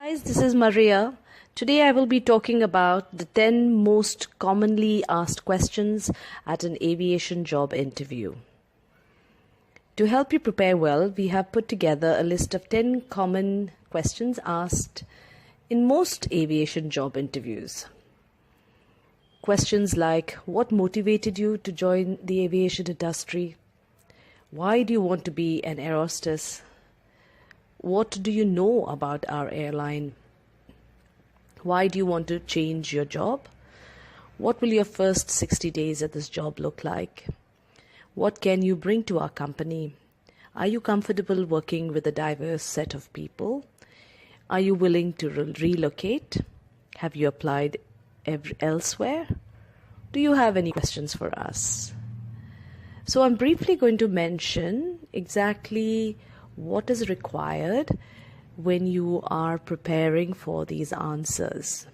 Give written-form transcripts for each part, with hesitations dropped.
Guys, this is Maria. Today I will be talking about the 10 most commonly asked questions at an aviation job interview. To help you prepare well, we have put together a list of 10 common questions asked in most aviation job interviews. Questions like, what motivated you to join the aviation industry? Why do you want to be an air hostess? What do you know about our airline? Why do you want to change your job? What will your first 60 days at this job look like? What can you bring to our company? Are you comfortable working with a diverse set of people? Are you willing to relocate? Have you applied elsewhere? Do you have any questions for us? So I'm briefly going to mention exactly what is required when you are preparing for these answers.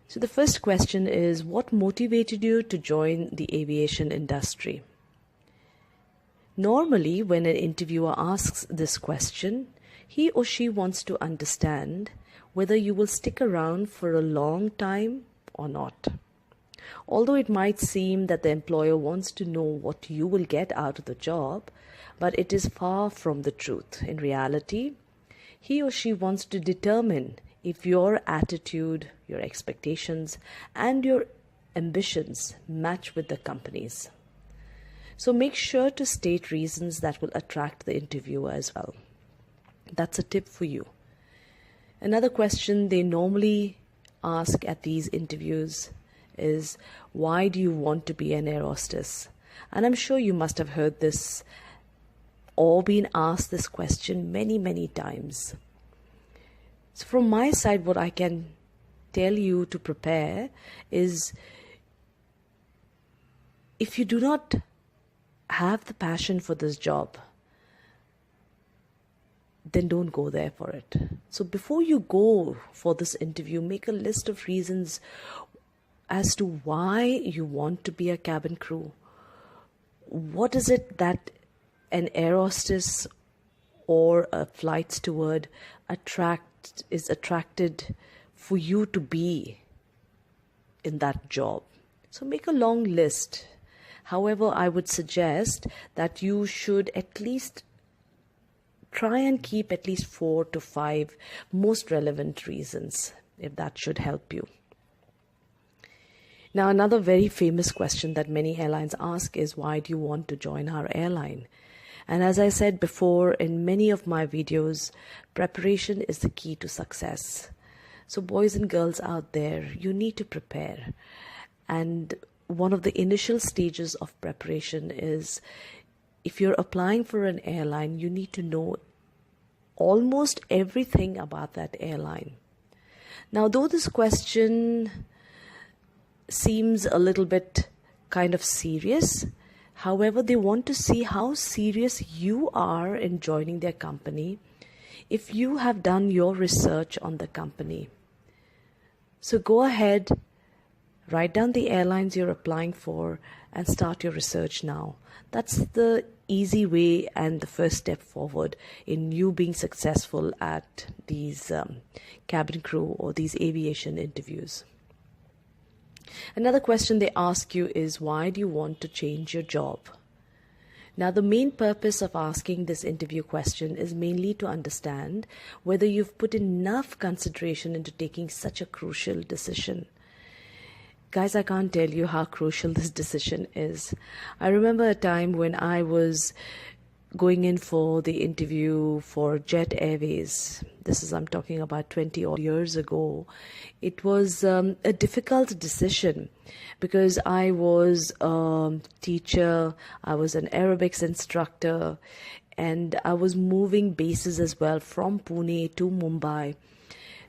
So the first question is, what motivated you to join the aviation industry? Normally, when an interviewer asks this question, he or she wants to understand whether you will stick around for a long time or not. Although it might seem that the employer wants to know what you will get out of the job, but it is far from the truth. In reality, he or she wants to determine if your attitude, your expectations, and your ambitions match with the company's. So make sure to state reasons that will attract the interviewer as well. That's a tip for you. Another question they normally ask at these interviews is, why do you want to be an air hostess? And I'm sure you must have heard this or been asked this question many, many times. So from my side, what I can tell you to prepare is, if you do not have the passion for this job, then don't go there for it. So before you go for this interview, make a list of reasons as to why you want to be a cabin crew. What is it that an air hostess or a flight steward is attracted for you to be in that job? So make a long list. However, I would suggest that you should at least try and keep at least 4 to 5 most relevant reasons, if that should help you. Now, another very famous question that many airlines ask is, why do you want to join our airline? And as I said before in many of my videos, preparation is the key to success. So boys and girls out there, you need to prepare. And one of the initial stages of preparation is, if you're applying for an airline, you need to know almost everything about that airline. Now, though this question seems a little bit kind of serious, however, they want to see how serious you are in joining their company if you have done your research on the company. So go ahead, write down the airlines you're applying for and start your research now. That's the easy way and the first step forward in you being successful at these cabin crew or these aviation interviews. Another question they ask you is, why do you want to change your job? Now, the main purpose of asking this interview question is mainly to understand whether you've put enough consideration into taking such a crucial decision. Guys, I can't tell you how crucial this decision is. I remember a time when I was going in for the interview for Jet Airways. I'm talking about 20 odd years ago. It was a difficult decision because I was a teacher, I was an aerobics instructor, and I was moving bases as well from Pune to Mumbai.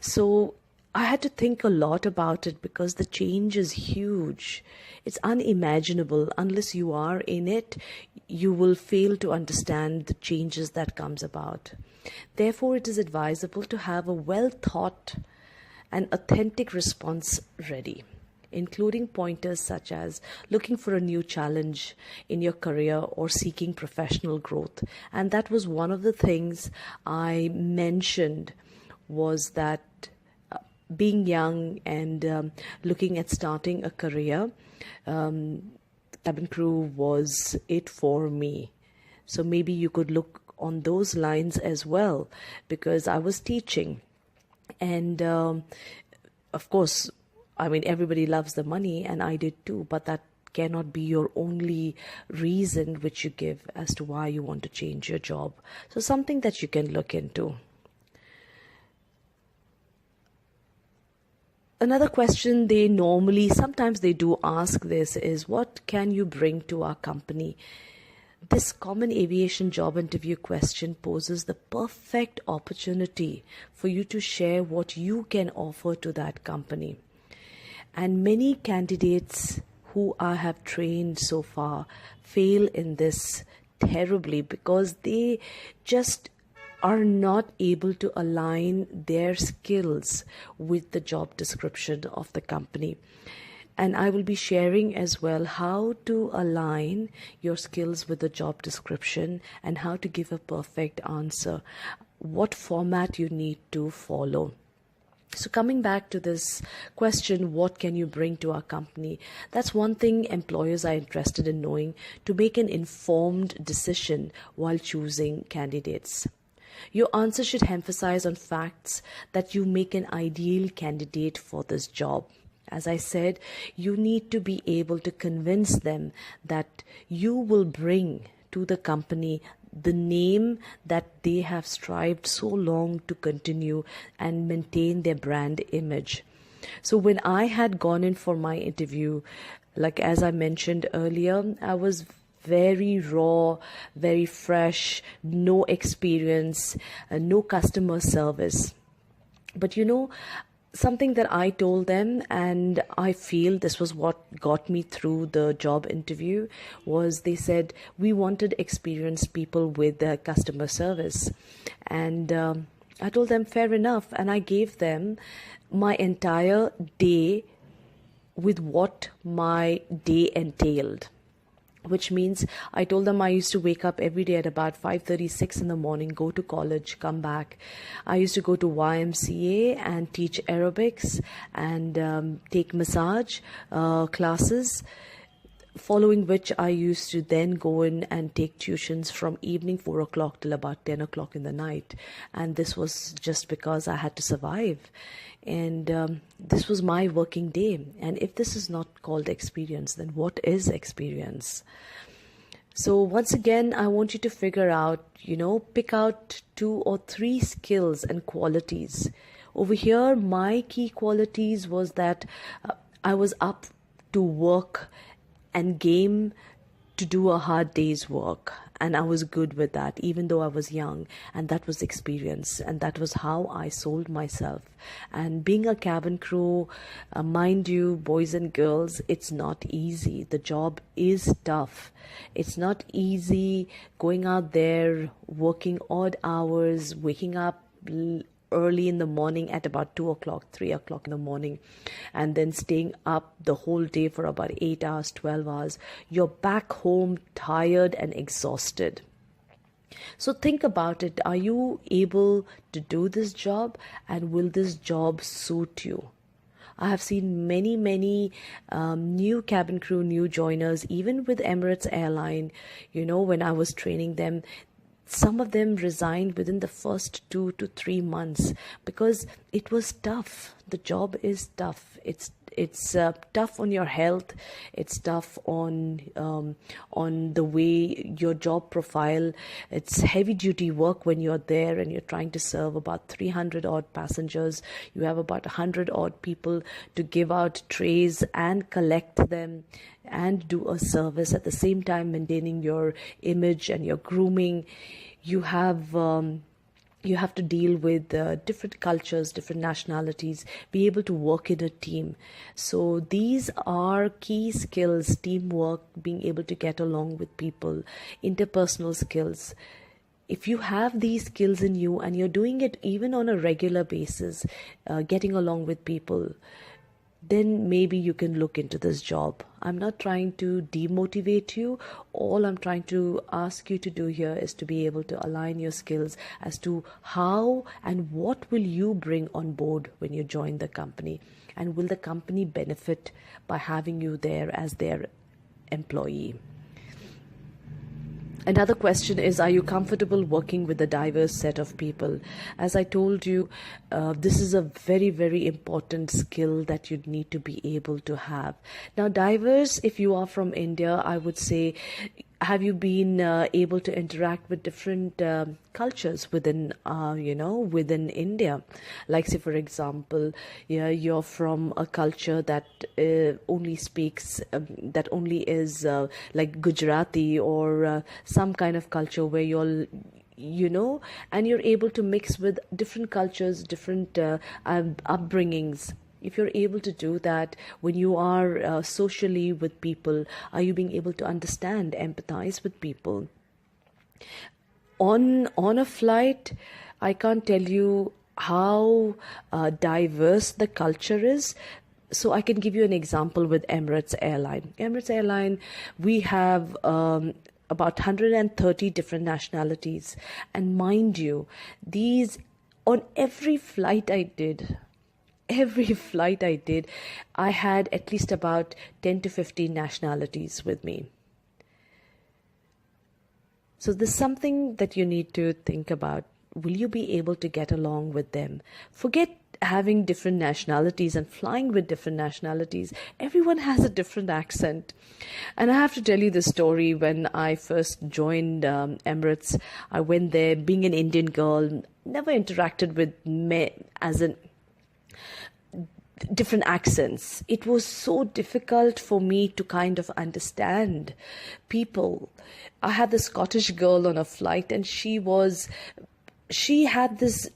So I had to think a lot about it because the change is huge. It's unimaginable. Unless you are in it, you will fail to understand the changes that comes about. Therefore, it is advisable to have a well-thought and authentic response ready, including pointers such as looking for a new challenge in your career or seeking professional growth. And that was one of the things I mentioned was that being young and looking at starting a career, cabin crew was it for me. So maybe you could look on those lines as well, because I was teaching. And of course, I mean, everybody loves the money, and I did too, but that cannot be your only reason which you give as to why you want to change your job. So something that you can look into. Another question sometimes they do ask this is, what can you bring to our company? This common aviation job interview question poses the perfect opportunity for you to share what you can offer to that company. And many candidates who I have trained so far fail in this terribly because they just are not able to align their skills with the job description of the company. And I will be sharing as well how to align your skills with the job description and how to give a perfect answer, what format you need to follow. So coming back to this question, what can you bring to our company? That's one thing employers are interested in knowing to make an informed decision while choosing candidates. Your answer should emphasize on facts that you make an ideal candidate for this job. As I said, you need to be able to convince them that you will bring to the company the name that they have strived so long to continue and maintain their brand image. So when I had gone in for my interview, like as I mentioned earlier, I was very raw, very fresh, no experience, no customer service. But something that I told them, and I feel this was what got me through the job interview, was they said we wanted experienced people with customer service. And I told them fair enough, and I gave them my entire day with what my day entailed. Which means I told them I used to wake up every day at about 5:36 in the morning, go to college, come back. I used to go to YMCA and teach aerobics and take massage classes, following which I used to then go in and take tuitions from evening 4 o'clock till about 10 o'clock in the night. And this was just because I had to survive. And this was my working day. And if this is not called experience, then what is experience? So once again, I want you to figure out, pick out 2 or 3 skills and qualities. Over here, my key qualities was that I was up to work and game to do a hard day's work. And I was good with that, even though I was young. And that was experience. And that was how I sold myself. And being a cabin crew, mind you, boys and girls, it's not easy. The job is tough. It's not easy going out there, working odd hours, waking up early in the morning at about 2 o'clock, 3 o'clock in the morning, and then staying up the whole day for about 8 hours, 12 hours. You're back home tired and exhausted. So think about it. Are you able to do this job, and will this job suit you? I have seen many new cabin crew, new joiners, even with Emirates Airline, when I was training them, some of them resigned within the first 2 to 3 months because it was tough. The job is tough. It's tough on your health. It's tough on the way your job profile. It's heavy duty work when you're there and you're trying to serve about 300 odd passengers. You have about 100 odd people to give out trays and collect them and do a service at the same time, maintaining your image and your grooming. You have to deal with different cultures, different nationalities, be able to work in a team. So these are key skills: teamwork, being able to get along with people, interpersonal skills. If you have these skills in you and you're doing it even on a regular basis, getting along with people, then maybe you can look into this job. I'm not trying to demotivate you. All I'm trying to ask you to do here is to be able to align your skills as to how and what will you bring on board when you join the company, and will the company benefit by having you there as their employee. Another question is, are you comfortable working with a diverse set of people? As I told you, this is a very, very important skill that you need to be able to have. Now, diverse, if you are from India, I would say, have you been able to interact with different cultures within, within India? Like, say, for example, yeah, you're from a culture that only speaks, that only is like Gujarati, or some kind of culture where and you're able to mix with different cultures, different upbringings. If you're able to do that when you are socially with people, are you being able to understand, empathize with people? On a flight, I can't tell you how diverse the culture is. So I can give you an example with Emirates Airline. Emirates Airline, we have about 130 different nationalities. And mind you, these, on every flight I did, I had at least about 10 to 15 nationalities with me. So there's something that you need to think about. Will you be able to get along with them? Forget having different nationalities and flying with different nationalities. Everyone has a different accent. And I have to tell you the story. When I first joined Emirates, I went there being an Indian girl, never interacted with different accents. It was so difficult for me to kind of understand people. I had this Scottish girl on a flight, and she had this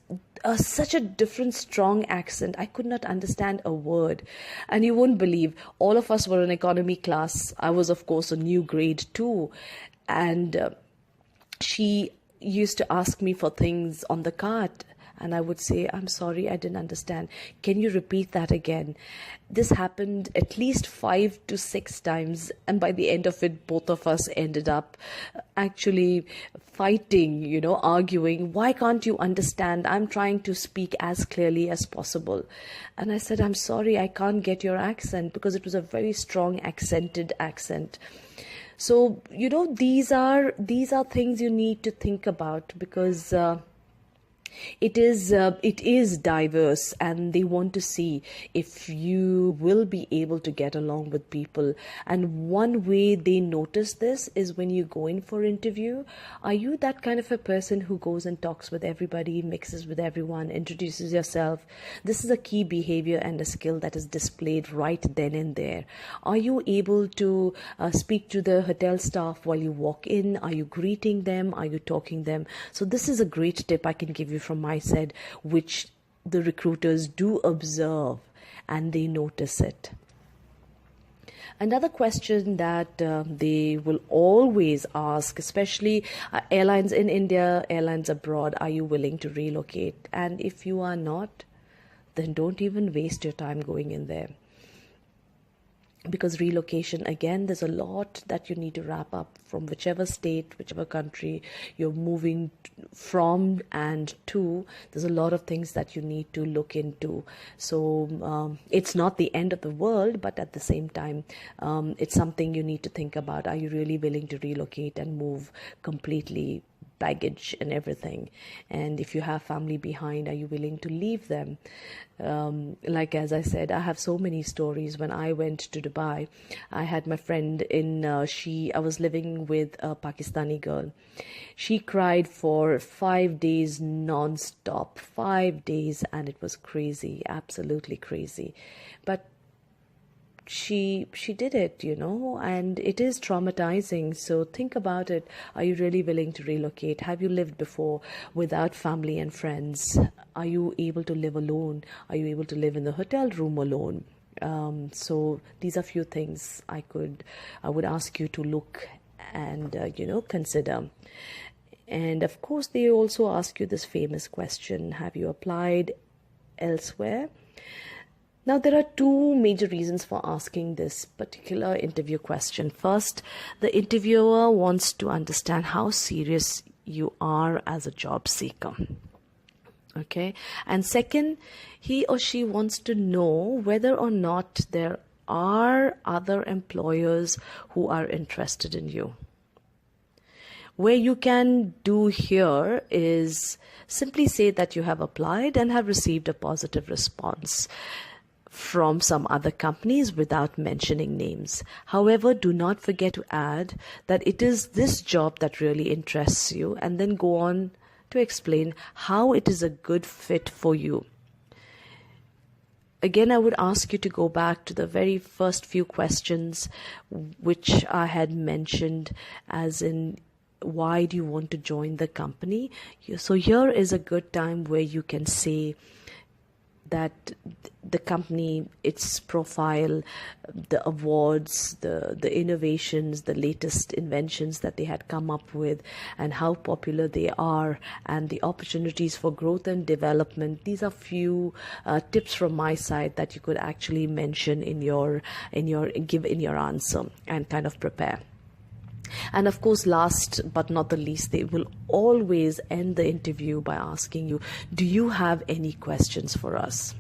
such a different, strong accent. I could not understand a word. And you won't believe, all of us were in economy class. I was, of course, a new grade 2. And she used to ask me for things on the cart. And I would say, I'm sorry, I didn't understand. Can you repeat that again? This happened at least 5 to 6 times. And by the end of it, both of us ended up actually fighting, arguing. Why can't you understand? I'm trying to speak as clearly as possible. And I said, I'm sorry, I can't get your accent, because it was a very strong accented accent. So, these are things you need to think about, because it is diverse, and they want to see if you will be able to get along with people. And one way they notice this is when you go in for interview. Are you that kind of a person who goes and talks with everybody, mixes with everyone, introduces yourself? This is a key behavior and a skill that is displayed right then and there. Are you able to speak to the hotel staff while you walk in? Are you greeting them? Are you talking them? So this is a great tip I can give you from my side, which the recruiters do observe and they notice it. Another question that they will always ask, especially airlines in India, airlines abroad, are you willing to relocate? And if you are not, then don't even waste your time going in there. Because relocation, again, there's a lot that you need to wrap up from whichever state, whichever country you're moving from and to. There's a lot of things that you need to look into. So it's not the end of the world, but at the same time, it's something you need to think about. Are you really willing to relocate and move completely? Baggage and everything. And if you have family behind, are you willing to leave them? Like, as I said, I have so many stories. When I went to Dubai, I had my friend I was living with a Pakistani girl. She cried for 5 days non-stop, 5 days, and it was crazy, absolutely crazy. But she did it, and it is traumatizing. So think about it. Are you really willing to relocate? Have you lived before without family and friends? Are you able to live alone? Are you able to live in the hotel room alone? So these are few things I would ask you to look and consider. And of course, they also ask you this famous question: have you applied elsewhere? Now, there are two major reasons for asking this particular interview question. First, the interviewer wants to understand how serious you are as a job seeker. Okay. And second, he or she wants to know whether or not there are other employers who are interested in you. Where you can do here is simply say that you have applied and have received a positive response from some other companies without mentioning names. However, do not forget to add that it is this job that really interests you, and then go on to explain how it is a good fit for you. Again, I would ask you to go back to the very first few questions which I had mentioned, as in, why do you want to join the company? So here is a good time where you can say that the company, its profile, the awards, the innovations, the latest inventions that they had come up with, and how popular they are, and the opportunities for growth and development. These are few tips from my side that you could actually mention in your answer and kind of prepare. And of course, last but not the least, they will always end the interview by asking you, do you have any questions for us?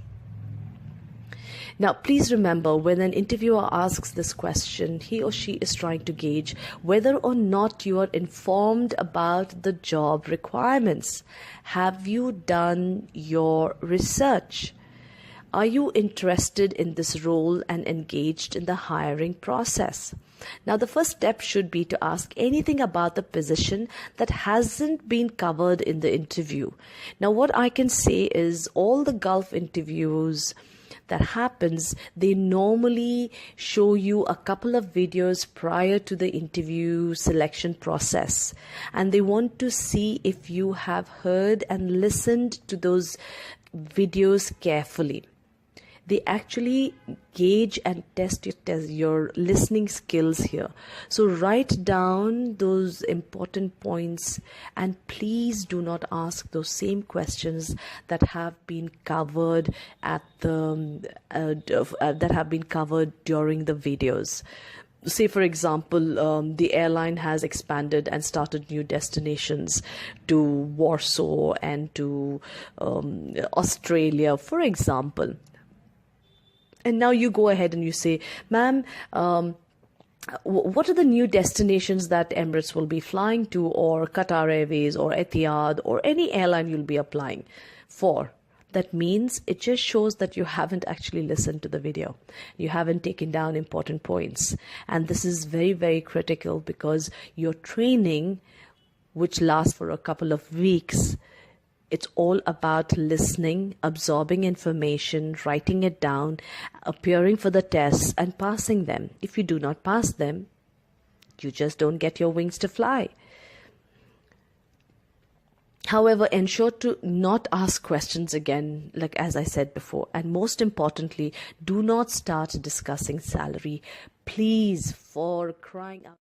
Now, please remember, when an interviewer asks this question, he or she is trying to gauge whether or not you are informed about the job requirements. Have you done your research? Are you interested in this role and engaged in the hiring process? Now, the first step should be to ask anything about the position that hasn't been covered in the interview. Now, what I can say is all the Gulf interviews that happens, they normally show you a couple of videos prior to the interview selection process, and they want to see if you have heard and listened to those videos carefully. They actually gauge and test your listening skills here. So write down those important points, and please do not ask those same questions that have been covered at the that have been covered during the videos. Say, for example, the airline has expanded and started new destinations to Warsaw and to Australia, for example. And now you go ahead and you say, ma'am, what are the new destinations that Emirates will be flying to, or Qatar Airways, or Etihad, or any airline you'll be applying for? That means it just shows that you haven't actually listened to the video. You haven't taken down important points. And this is very, very critical, because your training, which lasts for a couple of weeks, it's all about listening, absorbing information, writing it down, appearing for the tests, and passing them. If you do not pass them, you just don't get your wings to fly. However, ensure to not ask questions again, like as I said before. And most importantly, do not start discussing salary. Please, for crying out.